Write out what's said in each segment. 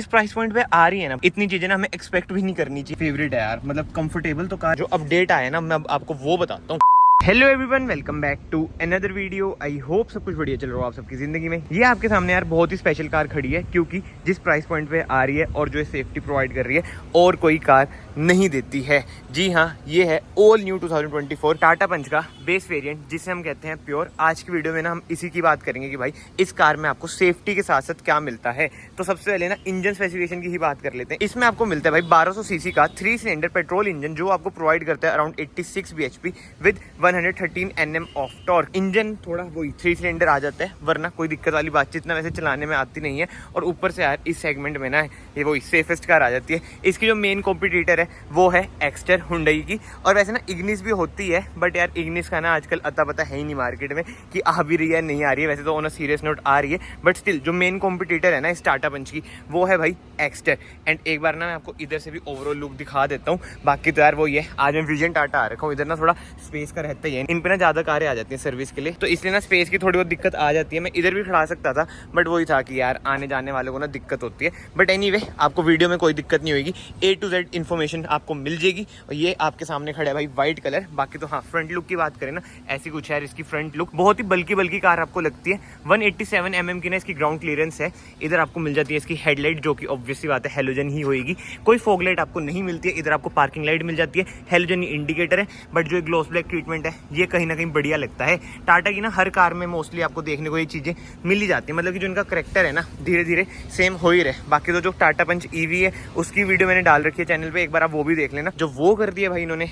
इस price point पे आ रही है ना, इतनी चीजें ना हमें एक्सपेक्ट भी नहीं करनी चाहिए। फेवरेट है यार, मतलब कंफर्टेबल तो कार। जो अपडेट आया ना मैं अब आपको वो बताता हूँ। Hello everyone, welcome back to another video. I hope सब कुछ बढ़िया चल रहा हो आप सबकी जिंदगी में। ये आपके सामने यार बहुत ही स्पेशल कार खड़ी है, क्योंकि जिस प्राइस पॉइंट पे आ रही है और जो सेफ्टी प्रोवाइड कर रही है और कोई कार नहीं देती है। जी हाँ, ये है ऑल न्यू 2024 टाटा पंच का बेस वेरिएंट, जिसे हम कहते हैं प्योर। आज की वीडियो में ना हम इसी की बात करेंगे कि भाई इस कार में आपको सेफ्टी के साथ साथ क्या मिलता है। तो सबसे पहले ना इंजन स्पेसिफिकेशन की ही बात कर लेते हैं। इसमें आपको मिलता है भाई 1200 सीसी का 3 सिलेंडर पेट्रोल इंजन, जो आपको प्रोवाइड करता है around 86 bhp with 113 Nm of torque. Engine थोड़ा वही 3 सिलेंडर आ जाता है, वरना कोई दिक्कत वाली बातचीत ना वैसे चलाने में आती नहीं है। और ऊपर से यार इस सेगमेंट में ना ये वही सेफेस्ट कार आ जाती है। इसकी जो मेन कॉम्पिटिटर है वो है एक्स्टर हुंडई की। और वैसे ना इग्निस भी होती है, बट यार इग्निस का ना आजकल अता पता है ही नहीं मार्केट में कि आ भी रही है नहीं आ रही है। वैसे तो ऑन अ सीरियस नोट आ रही है, बट स्टिल जो मेन कॉम्पिटिटर है ना इस टाटा पंच की वो है भाई एक्स्टर। एंड एक बार ना मैं आपको इधर से भी ओवरऑल लुक दिखा देता हूँ। बाकी तो यार वो ये आज मैं विजन टाटा आ रखा हूँ। इधर ना थोड़ा स्पेस का रहता ही है, इन पे ना ज्यादा कारें आ जाती हैं सर्विस के लिए, तो इसलिए ना स्पेस की थोड़ी बहुत दिक्कत आ जाती है। मैं इधर भी खड़ा सकता था, बट वही था कि यार आने जाने वालों को ना दिक्कत होती है। बट एनीवे आपको वीडियो में कोई दिक्कत नहीं होगी, A to Z इन्फॉर्मेशन आपको मिल जाएगी। और ये आपके सामने खड़ा है भाई व्हाइट कलर। बाकी तो हाँ, फ्रंट लुक की बात करें ना, ऐसी कुछ है इसकी फ्रंट लुक। बहुत ही बल्कि कार आपको लगती है। 187 mm की ना इसकी ग्राउंड क्लियरेंस है। इधर आपको मिल जाती है इसकी हेडलाइट, जो कि ऑब्वियसली बात है हेलोजन ही होगी। कोई फॉग लाइट आपको नहीं मिलती है। इधर आपको पार्किंग लाइट मिल जाती है, हेलोजन इंडिकेटर है। बट जो ग्लॉस ब्लैक ट्रीटमेंट है ये कहीं ना कहीं बढ़िया लगता है। टाटा की ना हर कार में मोस्टली आपको देखने को ये चीजें मिल ही जाती है, मतलब कि जो इनका करेक्टर है ना धीरे धीरे सेम हो ही रहे। बाकी तो जो टाटा पंच ईवी है उसकी वीडियो मैंने डाल रखी है चैनल पे, एक बार आप वो भी देख लेना। जो वो कर दिया भाई इन्होंने,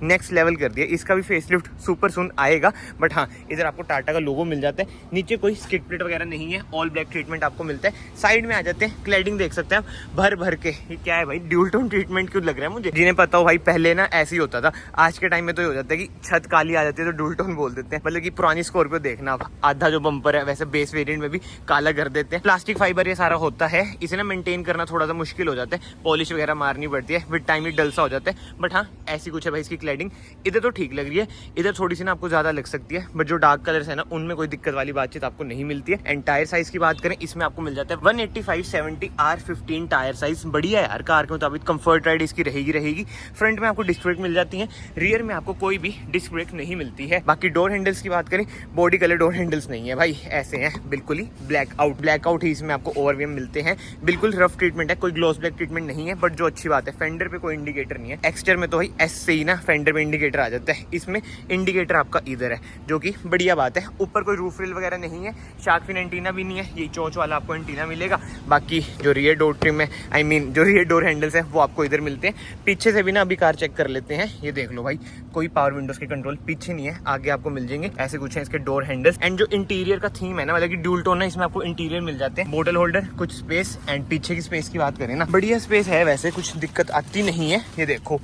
नेक्स्ट लेवल कर दिया। इसका भी फेसलिफ्ट सुपर सून आएगा। बट हाँ, इधर आपको टाटा का लोगो मिल जाता है। नीचे कोई स्किड प्लेट वगैरह नहीं है, ऑल ब्लैक ट्रीटमेंट आपको मिलता है। साइड में आ जाते हैं, क्लैडिंग देख सकते हैं आप भर के। ये क्या है भाई, ड्यूल टोन ट्रीटमेंट क्यों लग रहा है मुझे। जिन्हें पता हो भाई, पहले ना ऐसे ही होता था। आज के टाइम में तो ये हो जाता है कि छत काली आ जाती है तो ड्यूल टोन बोल देते हैं। मतलब कि पुरानी स्कॉर्पियो देखना आप, आधा जो बम्पर है वैसे बेस वेरिएंट में भी काला कर देते हैं। प्लास्टिक फाइबर ये सारा होता है, इसे ना मेंटेन करना थोड़ा सा मुश्किल हो जाता है। पॉलिश वगैरह मारनी पड़ती है, विद टाइम ही डल सा हो जाता है। बट हाँ, ऐसी कुछ है भाई इसकी क्लैडिंग। इधर तो ठीक लग रही है, इधर थोड़ी सी ना आपको ज्यादा लग सकती है। बट जो डार्क कलर्स है ना उनमें कोई दिक्कत वाली बातचीत आपको नहीं मिलती है। एंड टायर साइज की बात करें, इसमें आपको मिल जाता है 185/70 R15 टायर साइज। बढ़िया है यार, कार के मुताबिक कंफर्ट राइड इसकी रहेगी। फ्रंट में आपको डिस्क ब्रेक मिल जाती है, रियर में आपको कोई भी डिस्क ब्रेक नहीं मिलती है। बाकी डोर हैंडल्स की बात करें, बॉडी कलर डोर हैंडल्स नहीं है भाई, ऐसे हैं बिल्कुल ही ब्लैक आउट ही इसमें आपको ओवरवीएम मिलते हैं। बिल्कुल रफ ट्रीटमेंट है, कोई ग्लॉस ब्लैक ट्रीटमेंट नहीं है। बट जो अच्छी बात है, फेंडर पे कोई इंडिकेटर नहीं है। एक्सटर में तो भाई एस से ही ना फेंडर पे इंडिकेटर आ जाता है, इसमें इंडिकेटर आपका इधर है, जो कि बढ़िया बात है। ऊपर कोई रूफ रिल वगैरह नहीं है, शार्क फिन एंटीना भी नहीं है, ये चोंच वाला आपको एंटीना मिलेगा। बाकी जो रियर डोर ट्रिम है, जो रियर डोर हैंडल्स है वो आपको इधर मिलते हैं। पीछे से भी ना अभी कार चेक कर लेते हैं। ये देख लो भाई, कोई पावर विंडोज के कंट्रोल पीछे नहीं है, आगे आपको मिल जाएंगे। ऐसे कुछ है इसके डोर हैंडल्स। एंड जो इंटीरियर का थीम है ना, मतलब कि ड्यूल टोन है, इसमें आपको इंटीरियर मिल जाते हैं, बोटल होल्डर, कुछ स्पेस। एंड पीछे की स्पेस की बात करें ना, बढ़िया स्पेस है, वैसे कुछ दिक्कत आती नहीं है। ये देखो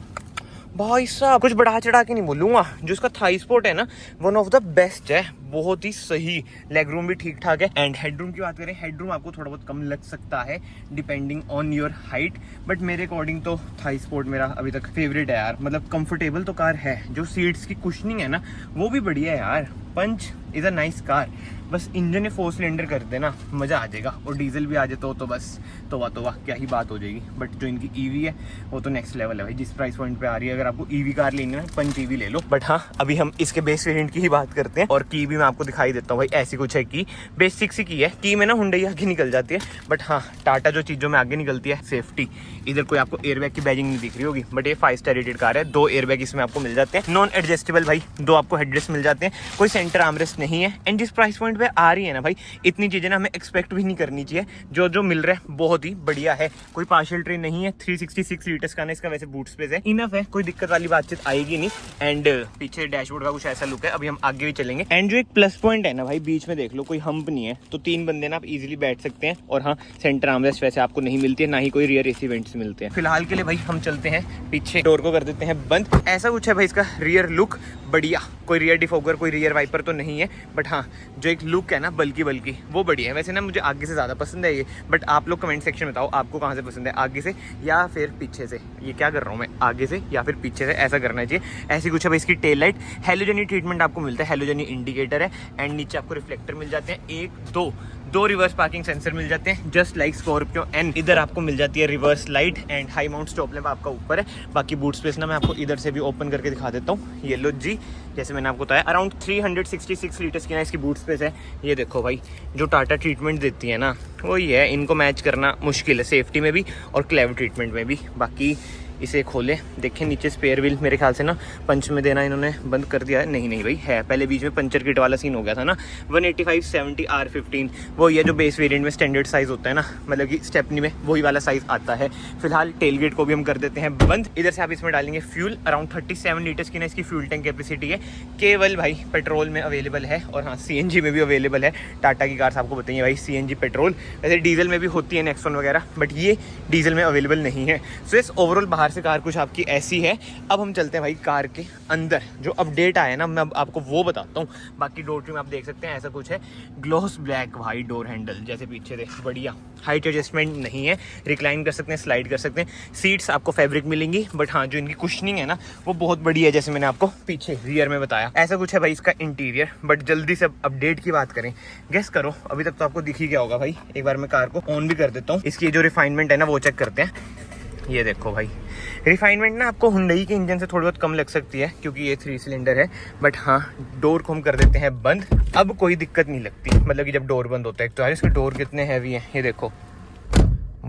भाई साहब, कुछ बढ़ा चढ़ा के नहीं बोलूंगा, जो इसका थाई स्पोर्ट है ना वन ऑफ द बेस्ट है, बहुत ही सही। लेग रूम भी ठीक ठाक है। एंड हेडरूम की बात करें, हेडरूम आपको थोड़ा बहुत कम लग सकता है depending on your height. But मेरे अकॉर्डिंग तो थाई स्पोर्ट मेरा अभी तक फेवरेट है यार, मतलब कंफर्टेबल तो कार है। जो सीट्स की कुशनिंग है ना वो भी बढ़िया है यार। Punch is a nice car, बस इंजन ने 4 सिलेंडर कर देना, मजा आ जाएगा। और डीजल भी आ जाए तो बस तो क्या ही बात हो जाएगी। बट जो इनकी ईवी है वो तो नेक्स्ट लेवल है भाई। जिस प्राइस पॉइंट पे आ रही है, अगर आपको ईवी कार लेनी है पंच ईवी ले लो। बट हाँ, अभी हम इसके बेस वेरिएंट की ही बात करते हैं। और की भी मैं आपको दिखाई देता हूँ भाई, ऐसी कुछ है की बेसिक सी की है। की में ना हुंडई आगे निकल जाती है, बट हाँ टाटा जो चीजों में आगे निकलती है सेफ्टी। इधर कोई आपको एयरबैग की बैजिंग नहीं दिख रही होगी, बट ये 5 स्टार रेटेड कार है। 2 एयरबैग इसमें आपको मिल जाते हैं, नॉन एडजस्टेबल भाई। 2 आपको हेडरेस्ट मिल जाते हैं, कोई सेंटर आर्मरेस्ट नहीं है। एंड जिस प्राइस पॉइंट पे आ रही है ना भाई, इतनी चीजें ना हमें एक्सपेक्ट भी नहीं करनी चाहिए। जो मिल रहा है बहुत ही बढ़िया है। कोई पार्शियल ट्रेन नहीं है, 366 लीटर्स का ना इसका वैसे बूट स्पेस है, इनफ है, कोई दिक्कत वाली बातचीत आएगी नहीं। एंड पीछे डैशबोर्ड का कुछ ऐसा लुक है। अभी हम आगे भी चलेंगे। एंड जो एक प्लस पॉइंट है ना भाई, बीच में देख लो कोई हम्प नहीं है, तो 3 बंदे ना आप इजीली बैठ सकते हैं। और हाँ, सेंटर आर्मरेस्ट वैसे आपको नहीं मिलती है, ना ही कोई रियर एसी वेंट्स मिलते हैं। फिलहाल के लिए भाई हम चलते हैं पीछे, डोर को कर देते हैं बंद। ऐसा कुछ है भाई इसका रियर लुक, बढ़िया। कोई रियर डिफोगर, कोई रियर वाइपर तो नहीं है। बट हाँ, जो एक लुक है ना बल्कि वो बढ़िया है। वैसे ना मुझे आगे से ज़्यादा पसंद है ये, बट आप लोग कमेंट सेक्शन में बताओ आपको कहाँ से पसंद है, आगे से या फिर पीछे से। ये क्या कर रहा हूँ मैं, आगे से या फिर पीछे से, ऐसा करना चाहिए। ऐसी कुछ है भाई इसकी टेल लाइट, हेलोजनी ट्रीटमेंट आपको मिलता है, हेलोजनी इंडिकेटर है। एंड नीचे आपको रिफ्लेक्टर मिल जाते हैं, 1 2 2 रिवर्स पार्किंग सेंसर मिल जाते हैं जस्ट लाइक स्कॉर्पियो एंड इधर आपको मिल जाती है reverse light and high mount stop lamp आपका ऊपर है। बाकी बूट स्पेस ना मैं आपको इधर से भी ओपन करके दिखा देता हूँ। ये लो जी, जैसे मैंने आपको बताया अराउंड 366 लीटर्स की ना इसकी बूट स्पेस है। ये देखो भाई, जो टाटा ट्रीटमेंट देती है ना वही है, इनको मैच करना मुश्किल है सेफ्टी में भी और क्लेव ट्रीटमेंट में भी। बाकी इसे खोले, देखें नीचे स्पेयर व्हील मेरे ख्याल से ना पंच में देना इन्होंने बंद कर दिया है। नहीं भाई है, पहले बीच में पंचर किट वाला सीन हो गया था ना। 185/70 R15 वो ये जो बेस वेरिएंट में स्टैंडर्ड साइज होता है ना, मतलब कि स्टेपनी में वही वाला साइज आता है। फिलहाल टेल गेट को भी हम कर देते हैं बंद। इधर से आप इसमें डालेंगे फ्यूल, अराउंड 37 लीटर्स की ना इसकी फ्यूल टैंक कैपेसिटी है। केवल भाई पेट्रोल में अवेलेबल है और हाँ CNG में भी अवेलेबल है। टाटा की कार्स आपको बताइए भाई CNG पेट्रोल, वैसे डीजल में भी होती है नेक्सॉन वगैरह, बट ये डीजल में अवेलेबल नहीं है। सो इस ओवरऑल बाहर से कार कुछ आपकी ऐसी है। अब हम चलते हैं भाई कार के अंदर, जो अपडेट आया ना मैं अब आपको वो बताता हूँ। बाकी डोर ट्रिम आप देख सकते हैं ऐसा कुछ है, ग्लॉस ब्लैक भाई डोर हैंडल जैसे पीछे देख, बढ़िया। हाइट एडजस्टमेंट नहीं है, रिक्लाइन कर सकते हैं, स्लाइड कर सकते हैं। सीट्स आपको फैब्रिक मिलेंगी, बट हाँ जो इनकी कुशनिंग है ना वो बहुत बढ़िया है, जैसे मैंने आपको पीछे रियर में बताया। ऐसा कुछ है भाई इसका इंटीरियर। बट जल्दी से अपडेट की बात करें, गेस करो, अभी तक तो आपको दिख ही गया होगा भाई। एक बार मैं कार को ऑन भी कर देता हूँ, इसकी जो रिफाइनमेंट है ना वो चेक करते हैं। ये देखो भाई, रिफाइनमेंट ना आपको हुंडई के इंजन से थोड़ी बहुत कम लग सकती है क्योंकि ये 3 सिलेंडर है। बट हाँ डोर को हम कर देते हैं बंद, अब कोई दिक्कत नहीं लगती। मतलब कि जब डोर बंद होता है, तो यार इसके डोर कितने हैवी हैं, ये देखो।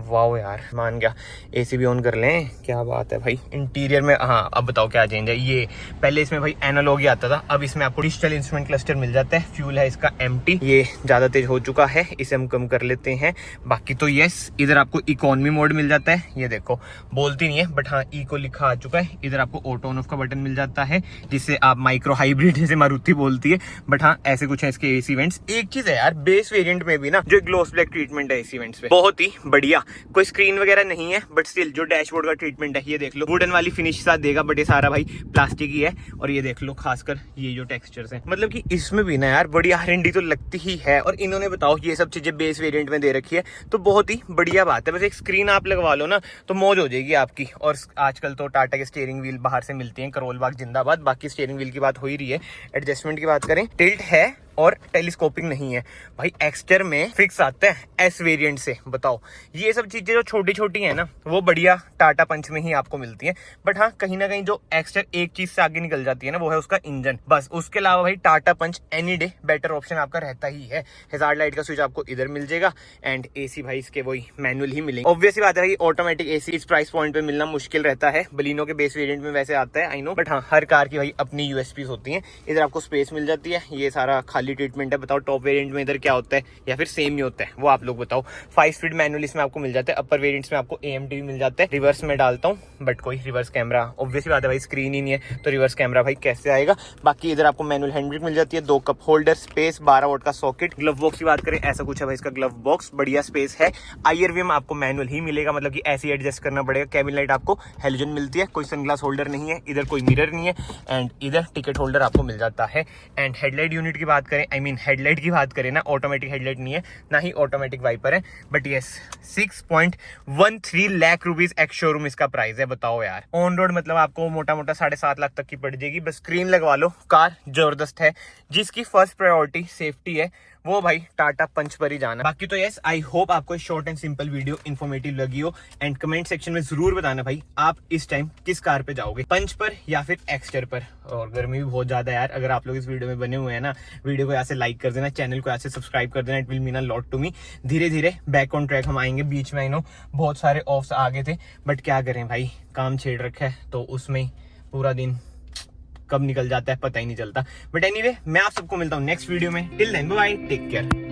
वाओ यार, मान गया। AC भी ऑन कर लें, क्या बात है भाई। इंटीरियर में हाँ अब बताओ क्या चेंज है। ये पहले इसमें भाई एनालॉग ही आता था, अब इसमें आपको डिजिटल इंस्ट्रूमेंट क्लस्टर मिल जाता है। फ्यूल है इसका empty, ये ज्यादा तेज हो चुका है, इसे हम कम कर लेते हैं। बाकी तो यस, इधर आपको इकोनॉमी मोड मिल जाता है। ये देखो बोलती नहीं है बट हाँ इको लिखा आ चुका है। इधर आपको ऑटो ऑन ऑफ का बटन मिल जाता है, जिससे आप माइक्रो हाइब्रिड जैसे मारुति बोलती है। बट हाँ ऐसे कुछ है इसके AC वेंट्स। एक चीज है यार, बेस वेरिएंट में भी ना जो ग्लॉस ब्लैक ट्रीटमेंट है AC वेंट्स पे, बहुत ही बढ़िया। कोई स्क्रीन वगैरह नहीं है, बट स्टिल जो डैशबोर्ड का ट्रीटमेंट है, ये देख लो वुडन वाली फिनिश साथ देगा, बट ये सारा भाई प्लास्टिक ही है। और ये देख लो खासकर ये जो टेक्सचर्स हैं, मतलब कि इसमें भी ना यार बड़ी R&D तो लगती ही है। और इन्होंने बताओ ये सब चीजें बेस वेरिएंट में दे रखी है, तो बहुत ही बढ़िया बात है। बस एक स्क्रीन आप लगवा लो ना तो मौज हो जाएगी आपकी। और आजकल तो टाटा के स्टीयरिंग व्हील बाहर से मिलती हैं, करोल बाग जिंदाबाद। बाकी स्टीयरिंग व्हील की बात हो ही रही है। एडजस्टमेंट की बात करें, टिल्ट है और टेलीस्कोपिंग नहीं है भाई। एक्सटर में फिक्स आता है S वेरिएंट से। बताओ ये सब चीजें जो छोटी छोटी है ना वो बढ़िया टाटा पंच में ही आपको मिलती है। बट हाँ कहीं ना कहीं जो एक्सटर एक चीज से आगे निकल जाती है ना वो है उसका इंजन। बस उसके अलावा भाई टाटा पंच एनी डे बेटर ऑप्शन आपका रहता ही है। हैजार्ड लाइट का स्विच आपको इधर मिल जाएगा एंड AC भाई इसके वही मैनुअल ही मिलेंगे। ऑब्वियसली बात है भाई, ऑटोमेटिक AC इस प्राइस पॉइंट पे मिलना मुश्किल रहता है। बलिनो के बेस वेरिएंट में वैसे आता है आई नो, बट हाँ हर कार की भाई अपनी USPs होती है। इधर आपको स्पेस मिल जाती है, ये सारा खाली ट्रीटमेंट है। बताओ टॉप वेरिएंट में इधर क्या होता है या फिर सेम ही होता है, वो आप लोग बताओ। 5 स्पीड मैनुअल इसमें आपको मिल जाता है। अपर वेरिएंट्स में आपको AMT भी मिल जाता है। रिवर्स में डालता हूँ बट कोई रिवर्स कैमरा ऑब्वियसली बात है भाई, स्क्रीन ही नहीं है तो रिवर्स कैमरा भाई कैसे आएगा। बाकी इधर आपको मैनुअल हैंड ब्रेक मिल जाती है, 2 कप होल्डर, स्पेस, 12 वोल्ट का सॉकेट। ग्लव बॉक्स की बात करें, ऐसा कुछ है भाई इसका ग्लव बॉक्स, बढ़िया स्पेस है। IRVM आपको मैनुअल ही मिलेगा, मतलब कि ऐसे एडजस्ट करना पड़ेगा। कैबिन लाइट आपको हेलोजन मिलती है, कोई सनग्लास होल्डर नहीं है, इधर कोई मिरर नहीं है एंड इधर टिकट होल्डर आपको मिल जाता है। एंड हेडलाइट यूनिट की बात करें, आई मीन हेडलाइट की बात करें ना, ऑटोमेटिक हेडलाइट नहीं है ना ही ऑटोमेटिक वाइपर है। But yes 6.13 lakh rupees ex showroom इसका प्राइस है। बताओ यार, ऑन रोड मतलब आपको मोटा मोटा 7.5 लाख तक की पड़ जाएगी। बस स्क्रीन लगवा लो, कार जबरदस्त है। जिसकी फर्स्ट प्रायोरिटी सेफ्टी है वो भाई टाटा पंच पर ही जाना। बाकी तो यस आई होप आपको short and simple video informative लगी हो। एंड कमेंट सेक्शन में जरूर बताना भाई आप इस टाइम किस कार पे जाओगे, पंच पर या फिर एक्सटर पर। और गर्मी भी बहुत ज्यादा है यार, अगर आप लोग इस वीडियो में बने हुए हैं ना, वीडियो को यहाँ से लाइक कर देना, चैनल को यहाँ से सब्सक्राइब कर देना। It will mean a lot to me. धीरे धीरे बैक ऑन ट्रैक हम आएंगे। बीच में आई नो बहुत सारे ऑफ्स आ गए थे, बट क्या करें भाई, काम छेड़ रखा है तो उसमें पूरा दिन कब निकल जाता है पता ही नहीं चलता। बट एनीवे मैं आप सबको मिलता हूँ नेक्स्ट वीडियो में। Till then bye bye, take care.